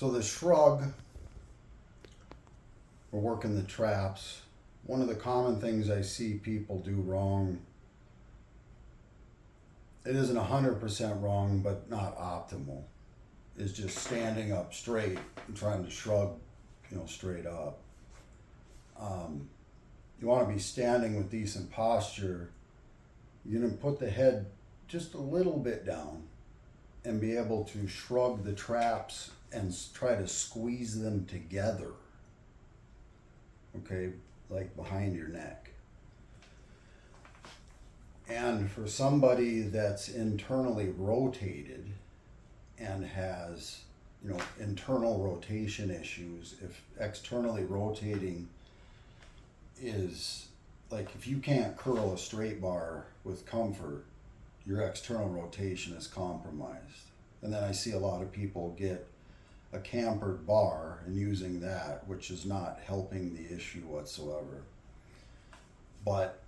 So the shrug, we're working the traps. One of the common things I see people do wrong, it isn't 100% wrong, but not optimal, is just standing up straight and trying to shrug, straight up. You want to be standing with decent posture. You can put the head just a little bit down and be able to shrug the traps and try to squeeze them together. Okay, like behind your neck. And for somebody that's internally rotated and has, internal rotation issues, if externally rotating is like, if you can't curl a straight bar with comfort, your external rotation is compromised. And then I see a lot of people get a cambered bar and using that, which is not helping the issue whatsoever. But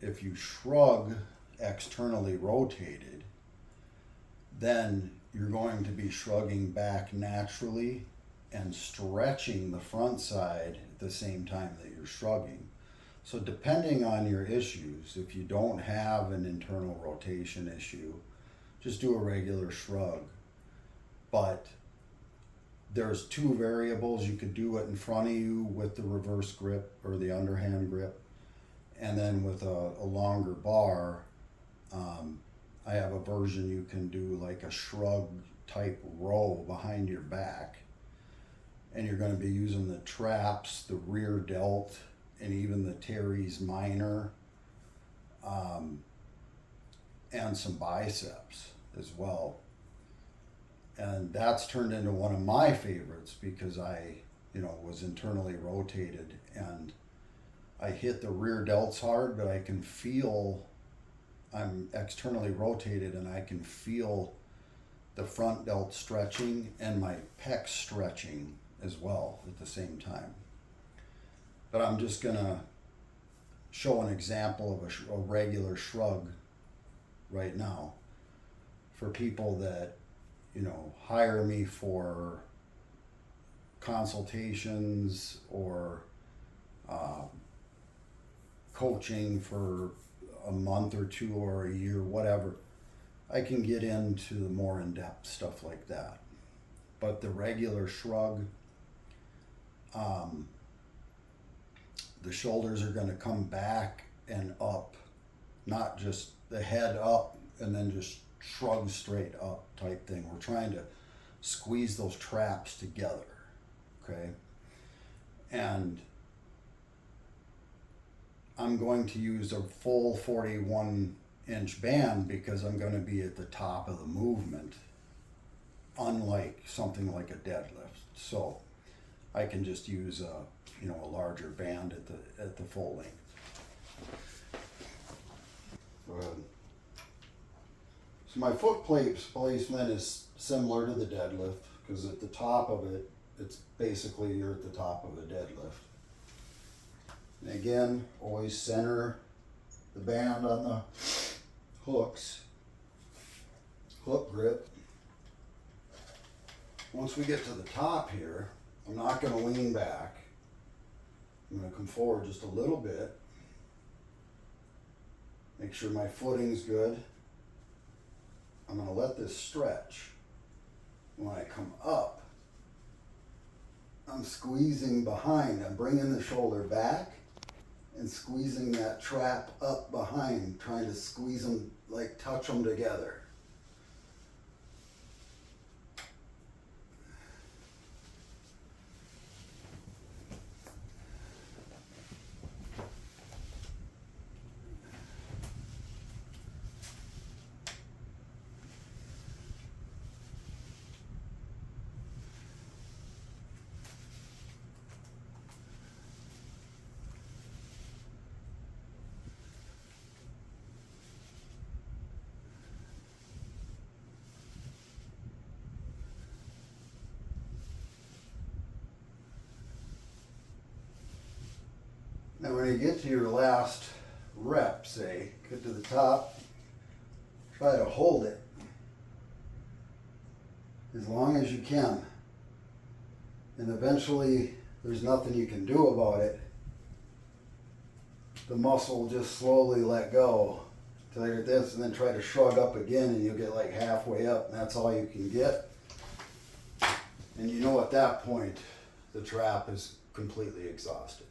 if you shrug externally rotated, then you're going to be shrugging back naturally and stretching the front side at the same time that you're shrugging. So depending on your issues, if you don't have an internal rotation issue, just do a regular shrug. But there's two variables. You could do it in front of you with the reverse grip or the underhand grip, and then with a longer bar. I have a version you can do like a shrug type row behind your back, and you're going to be using the traps, the rear delt, and even the teres minor, and some biceps as well. And that's turned into one of my favorites because I, was internally rotated and I hit the rear delts hard, but I can feel I'm externally rotated and I can feel the front delt stretching and my pec stretching as well at the same time. But I'm just gonna show an example of a regular shrug right now for people that, hire me for consultations or coaching for a month or two or a year, whatever. I can get into the more in-depth stuff like that. But the regular shrug, the shoulders are going to come back and up, not just the head up and then just shrug straight up type thing. We're trying to squeeze those traps together, okay? And I'm going to use a full 41-inch band because I'm going to be at the top of the movement, unlike something like a deadlift. So I can just use a larger band at the full length. Go ahead. So my foot plate placement is similar to the deadlift because at the top of it, it's basically you're at the top of a deadlift. And again, always center the band on the hooks, hook grip. Once we get to the top here, I'm not going to lean back. I'm going to come forward just a little bit. Make sure my footing's good. I'm going to let this stretch. When I come up, I'm squeezing behind. I'm bringing the shoulder back and squeezing that trap up behind, trying to squeeze them, like touch them together. Now when you get to your last rep, say, get to the top, try to hold it as long as you can. and eventually there's nothing you can do about it, the muscle will just slowly let go till you're this, and then try to shrug up again, and you'll get like halfway up, and that's all you can get. And you know at that point the trap is completely exhausted.